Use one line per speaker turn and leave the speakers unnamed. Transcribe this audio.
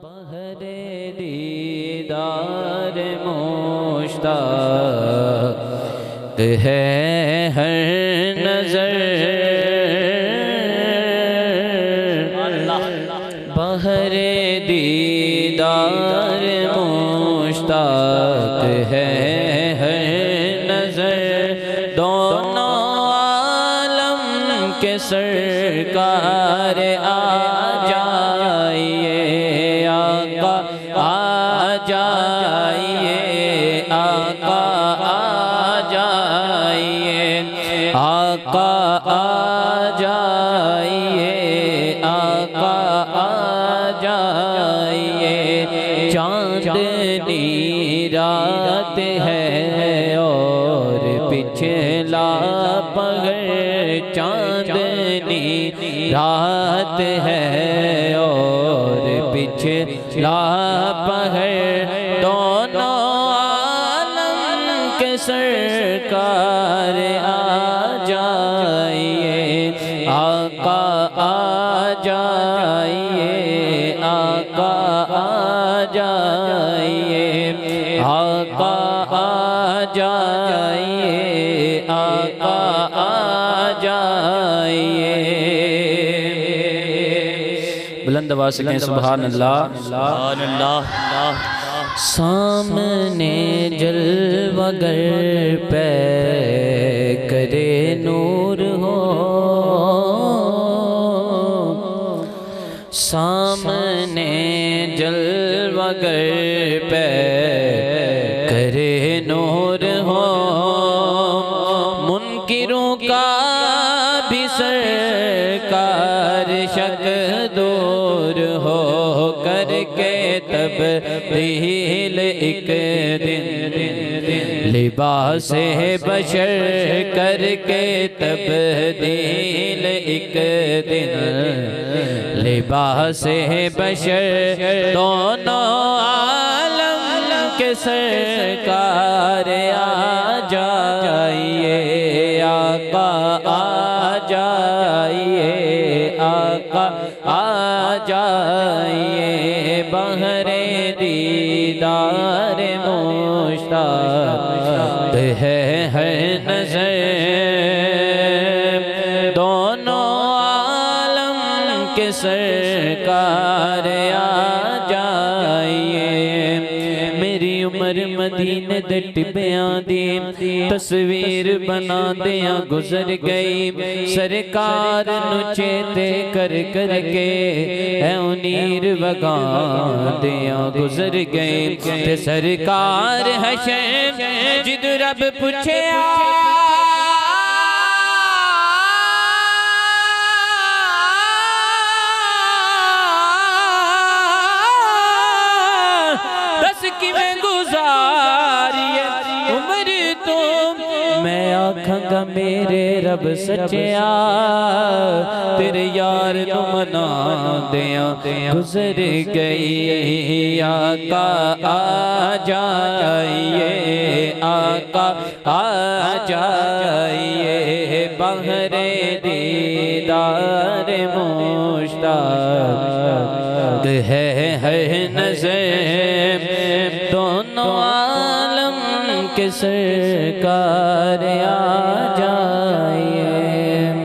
بہر دیدار مشتاق ہے ہر نظر، بہر دیدار مشتاق ہے ہر نظر، دونوں عالم کے سرکار آ جائیے آقا، آ جائیے آقا، آ جائیے آقا، آ جائیے آقا، آ جائیے۔ چاندنی رات ہے اور پچھلا پہر، چاندنی رات ہے اور پچھلا پہر، دونوں عالم کے سرکار آ جائیے آقا، آ جائیے آقا، آ جائیے آقا، آ جائیے آقا، آ جائیے۔ بلند آواز سے کہیں سبحان اللہ، سبحان اللہ۔ سامنے جلوہ گر پہ کرے نور ہو، سامنے جلوہ گر پہ کرے نور ہو، منکروں کا بھی سرکار شک دور ہو، کر کے تبدیل ایک دن لباس بشر، کر کے تبدیل ایک دن لباس بشر، دونوں عالم کے سرکار آ جائیے آقا، آ جائیے آقا، آ جائیے۔ بہر دیدار مشتاق ہے ہر نظر، دونوں عالم کے سرکار آ جائیے۔ میری عمر مدینے دے ٹبیاں دی تصویر بنا دیاں گزر گئی، سرکار نو چیتے کر کر کے اے انیر وگان دیاں گزر گئی، تے سرکار حشر جد رب پوچھے دس کی میں گزاری عمر تم، میں آکھاں گا میرے رب سچیا، تیرے یار نو منا دیاں گزر گئی، آقا آ جائیے آقا، آ جائیے۔ بہر دیدار مشتاق ہے ہر نظر، دونوں عالم کے سرکار آ